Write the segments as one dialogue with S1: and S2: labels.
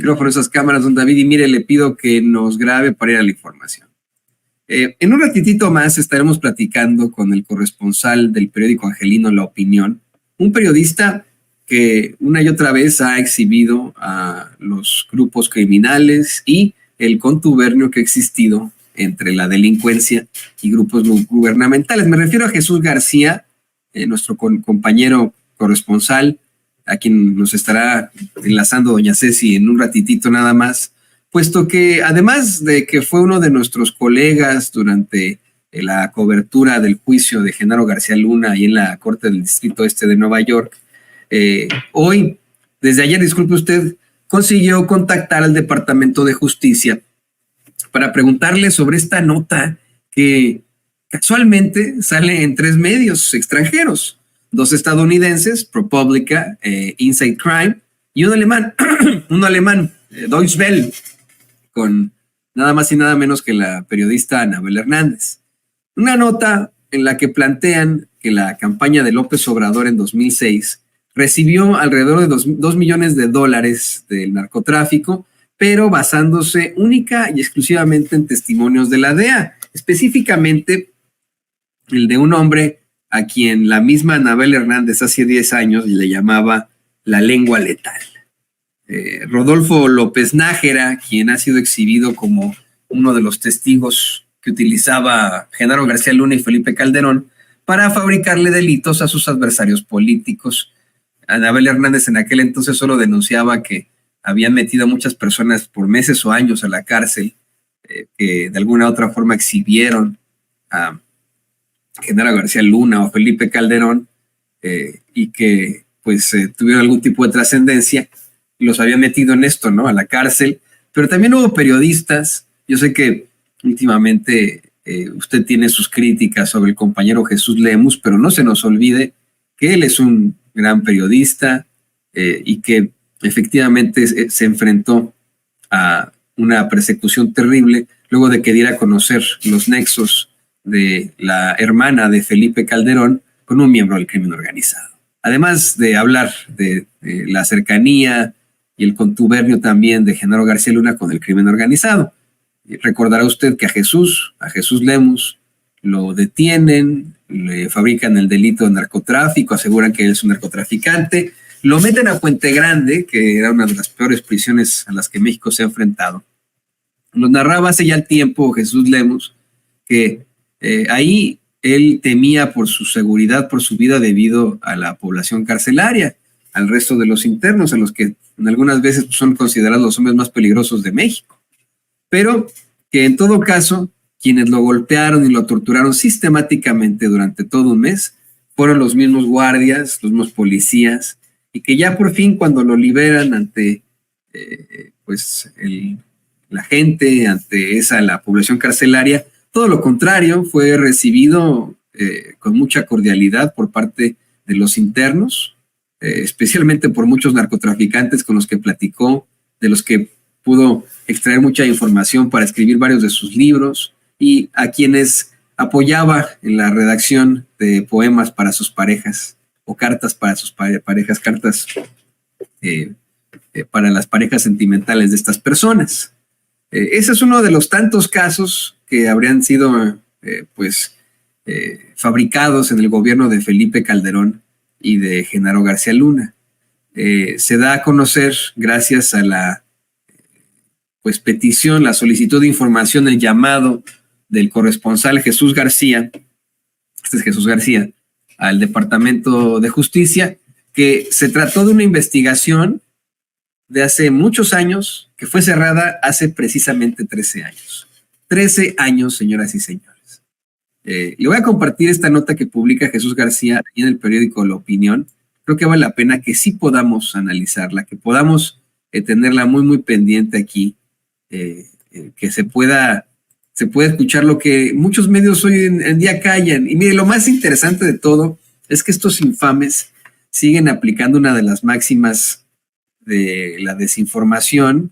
S1: micrófonos, esas cámaras, don David, y mire, le pido que nos grabe para ir a la información. En un ratitito más estaremos platicando con el corresponsal del periódico angelino La Opinión, un periodista que una y otra vez ha exhibido a los grupos criminales y el contubernio que ha existido entre la delincuencia y grupos gubernamentales. Me refiero a Jesús García, nuestro compañero corresponsal, a quien nos estará enlazando doña Ceci en un ratitito nada más, puesto que además de que fue uno de nuestros colegas durante la cobertura del juicio de Genaro García Luna y en la Corte del Distrito Este de Nueva York, hoy, desde ayer, disculpe usted, consiguió contactar al Departamento de Justicia para preguntarle sobre esta nota que casualmente sale en 3 medios extranjeros, 2 estadounidenses, ProPublica, Inside Crime, y un alemán, Deutsche Welle, con nada más y nada menos que la periodista Anabel Hernández. Una nota en la que plantean que la campaña de López Obrador en 2006 recibió alrededor de $2 millones del narcotráfico, pero basándose única y exclusivamente en testimonios de la DEA, específicamente el de un hombre a quien la misma Anabel Hernández hace 10 años le llamaba la lengua letal. Rodolfo López Nájera, quien ha sido exhibido como uno de los testigos que utilizaba Genaro García Luna y Felipe Calderón para fabricarle delitos a sus adversarios políticos. Anabel Hernández en aquel entonces solo denunciaba que habían metido a muchas personas por meses o años a la cárcel, que de alguna u otra forma exhibieron a Genaro García Luna o Felipe Calderón, y que pues tuvieron algún tipo de trascendencia, los habían metido en esto, ¿no? A la cárcel. Pero también hubo periodistas. Yo sé que últimamente usted tiene sus críticas sobre el compañero Jesús Lemus, pero no se nos olvide que él es un gran periodista y que efectivamente se enfrentó a una persecución terrible luego de que diera a conocer los nexos de la hermana de Felipe Calderón con un miembro del crimen organizado. Además de hablar de la cercanía y el contubernio también de Genaro García Luna con el crimen organizado. Recordará usted que a Jesús Lemus, lo detienen, le fabrican el delito de narcotráfico, aseguran que él es un narcotraficante, lo meten a Puente Grande, que era una de las peores prisiones a las que México se ha enfrentado. Nos narraba hace ya tiempo Jesús Lemus que ahí él temía por su seguridad, por su vida debido a la población carcelaria, al resto de los internos, a los que en algunas veces son considerados los hombres más peligrosos de México. Pero que en todo caso, quienes lo golpearon y lo torturaron sistemáticamente durante todo un mes fueron los mismos guardias, los mismos policías, y que ya por fin cuando lo liberan ante la gente, ante la población carcelaria, todo lo contrario, fue recibido con mucha cordialidad por parte de los internos, especialmente por muchos narcotraficantes con los que platicó, de los que pudo extraer mucha información para escribir varios de sus libros, y a quienes apoyaba en la redacción de poemas para sus parejas o cartas para sus parejas, cartas para las parejas sentimentales de estas personas. Ese es uno de los tantos casos que habrían sido fabricados en el gobierno de Felipe Calderón y de Genaro García Luna. Se da a conocer gracias a la petición, la solicitud de información, el llamado del corresponsal Jesús García, al Departamento de Justicia, que se trató de una investigación de hace muchos años que fue cerrada hace precisamente 13 años. 13 años, señoras y señores. Le voy a compartir esta nota que publica Jesús García en el periódico La Opinión. Creo que vale la pena que sí podamos analizarla, que podamos tenerla muy, muy pendiente aquí, que se pueda escuchar lo que muchos medios hoy en día callan. Y mire, lo más interesante de todo es que estos infames siguen aplicando una de las máximas de la desinformación,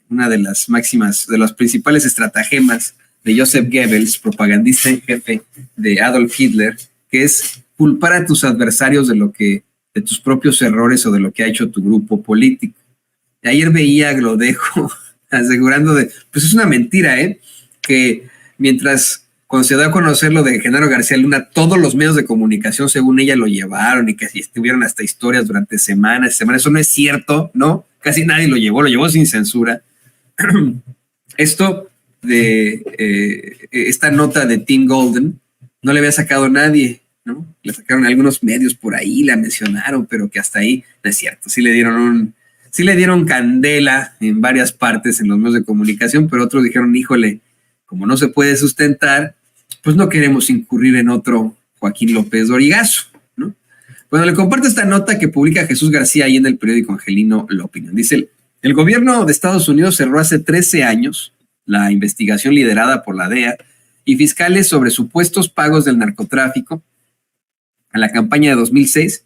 S1: una de las máximas, de los principales estratagemas de Joseph Goebbels, propagandista en jefe de Adolf Hitler, que es culpar a tus adversarios de tus propios errores o de lo que ha hecho tu grupo político. Ayer veía a Glodejo asegurando pues es una mentira, que mientras cuando se dio a conocer lo de Genaro García Luna, todos los medios de comunicación, según ella, lo llevaron y que estuvieron hasta historias durante semanas. Eso no es cierto, ¿no? Casi nadie lo llevó sin censura. Esto de esta nota de Tim Golden no le había sacado nadie, ¿no? Le sacaron algunos medios por ahí, la mencionaron, pero que hasta ahí no es cierto. Sí le dieron candela en varias partes en los medios de comunicación, pero otros dijeron, híjole, como no se puede sustentar, pues no queremos incurrir en otro Joaquín López Dorigazo, ¿no? Bueno, le comparto esta nota que publica Jesús García ahí en el periódico angelino La Opinión. Dice, el gobierno de Estados Unidos cerró hace 13 años la investigación liderada por la DEA y fiscales sobre supuestos pagos del narcotráfico a la campaña de 2006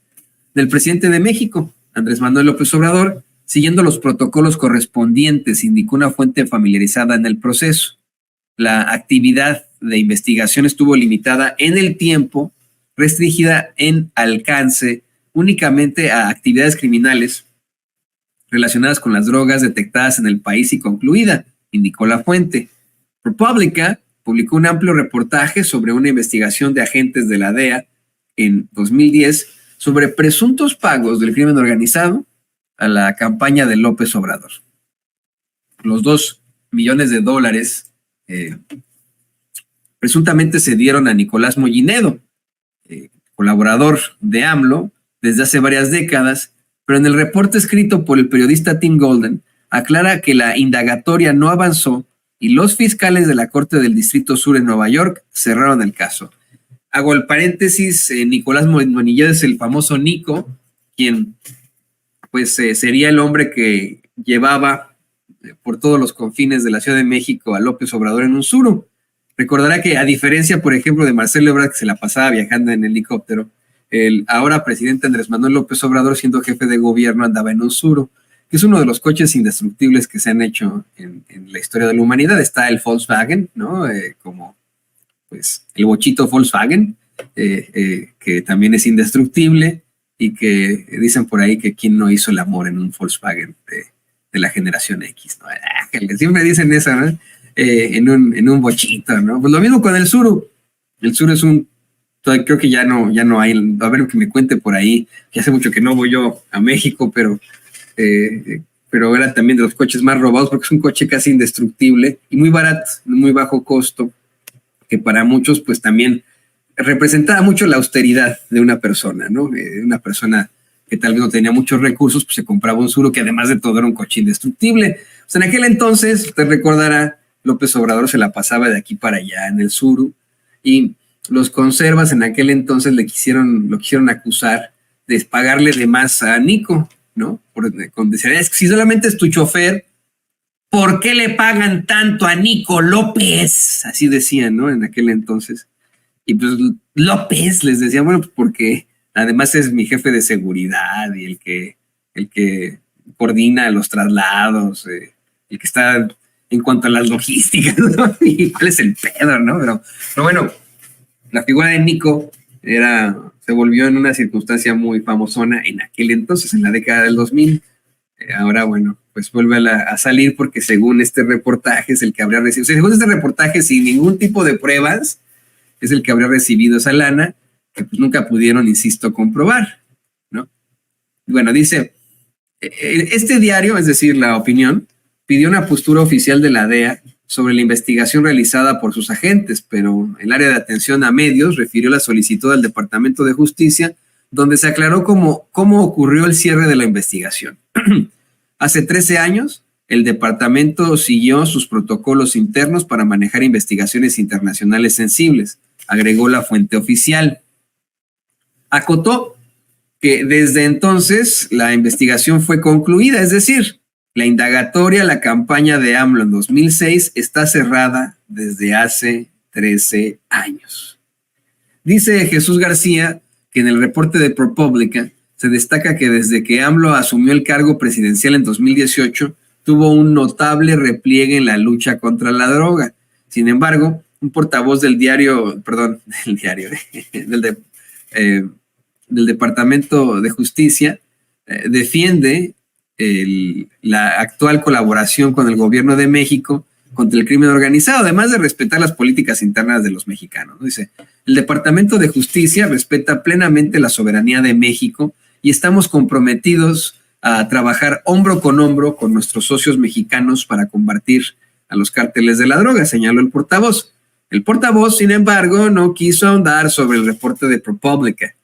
S1: del presidente de México, Andrés Manuel López Obrador, siguiendo los protocolos correspondientes, indicó una fuente familiarizada en el proceso. La actividad de investigación estuvo limitada en el tiempo, restringida en alcance únicamente a actividades criminales relacionadas con las drogas detectadas en el país y concluida, indicó la fuente. ProPublica publicó un amplio reportaje sobre una investigación de agentes de la DEA en 2010 sobre presuntos pagos del crimen organizado a la campaña de López Obrador. Los $2 millones presuntamente se dieron a Nicolás Mollinedo, colaborador de AMLO desde hace varias décadas, pero en el reporte escrito por el periodista Tim Golden aclara que la indagatoria no avanzó y los fiscales de la Corte del Distrito Sur en Nueva York cerraron el caso. Hago el paréntesis, Nicolás Mollinedo es el famoso Nico, quien pues sería el hombre que llevaba por todos los confines de la Ciudad de México a López Obrador en un suru. Recordará que a diferencia, por ejemplo, de Marcelo Ebrard, que se la pasaba viajando en helicóptero, el ahora presidente Andrés Manuel López Obrador, siendo jefe de gobierno, andaba en un suru, que es uno de los coches indestructibles que se han hecho en la historia de la humanidad. Está el Volkswagen, ¿no? Como pues el bochito Volkswagen, que también es indestructible y que dicen por ahí que quién no hizo el amor en un Volkswagen de la generación X, ¿no? Siempre dicen eso, ¿no? En un bochito, ¿no? Pues lo mismo con el suru. El suru es creo que ya no hay, a ver que me cuente por ahí, que hace mucho que no voy yo a México, pero era también de los coches más robados porque es un coche casi indestructible y muy barato, muy bajo costo, que para muchos pues también representaba mucho la austeridad de una persona, ¿no? Una persona que tal vez no tenía muchos recursos, pues se compraba un suru que además de todo era un coche indestructible. Pues en aquel entonces, usted recordará, López Obrador se la pasaba de aquí para allá en el suru y los conservas en aquel entonces lo quisieron acusar de pagarle de más a Nico, ¿no? Decir, es que si solamente es tu chofer, ¿por qué le pagan tanto a Nico López? Así decían, ¿no? En aquel entonces. Y pues López les decía, bueno, pues porque además es mi jefe de seguridad y el que coordina los traslados, el que está en cuanto a las logísticas, ¿no? Y cuál es el pedo, ¿no? Pero bueno, la figura de Nico se volvió en una circunstancia muy famosona en aquel entonces, en la década del 2000. Ahora, bueno, pues vuelve a salir porque según este reportaje es el que habría recibido, según este reportaje sin ningún tipo de pruebas, es el que habría recibido esa lana, que pues nunca pudieron, insisto, comprobar, ¿no? Bueno, dice, este diario, es decir, La Opinión, pidió una postura oficial de la DEA sobre la investigación realizada por sus agentes, pero el área de atención a medios refirió la solicitud al Departamento de Justicia, donde se aclaró cómo ocurrió el cierre de la investigación. Hace 13 años, el departamento siguió sus protocolos internos para manejar investigaciones internacionales sensibles, agregó la fuente oficial. Acotó que desde entonces la investigación fue concluida, es decir, la indagatoria a la campaña de AMLO en 2006 está cerrada desde hace 13 años. Dice Jesús García que en el reporte de ProPublica se destaca que desde que AMLO asumió el cargo presidencial en 2018, tuvo un notable repliegue en la lucha contra la droga. Sin embargo, un portavoz del Departamento de Justicia defiende la actual colaboración con el gobierno de México contra el crimen organizado, además de respetar las políticas internas de los mexicanos, ¿no? Dice, el Departamento de Justicia respeta plenamente la soberanía de México y estamos comprometidos a trabajar hombro con nuestros socios mexicanos para combatir a los cárteles de la droga, señaló el portavoz. El portavoz, sin embargo, no quiso ahondar sobre el reporte de ProPublica.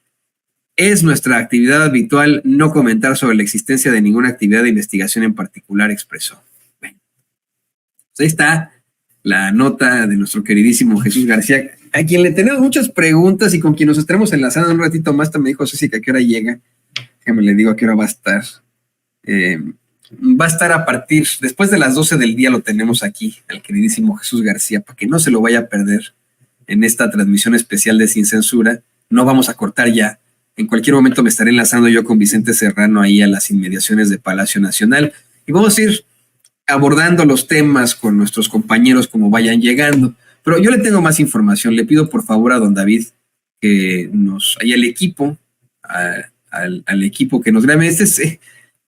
S1: Es nuestra actividad habitual no comentar sobre la existencia de ninguna actividad de investigación en particular, expresó. Bueno, pues ahí está la nota de nuestro queridísimo Jesús García, a quien le tenemos muchas preguntas y con quien nos estaremos enlazando un ratito más. Me dijo Ceci que a qué hora llega. Déjame le digo a qué hora va a estar. Va a estar a partir, después de las 12 del día lo tenemos aquí, al queridísimo Jesús García, para que no se lo vaya a perder en esta transmisión especial de Sin Censura. No vamos a cortar ya. En cualquier momento me estaré enlazando yo con Vicente Serrano ahí a las inmediaciones de Palacio Nacional y vamos a ir abordando los temas con nuestros compañeros como vayan llegando. Pero yo le tengo más información. Le pido por favor a don David que nos, ahí al equipo, al equipo que nos grabe.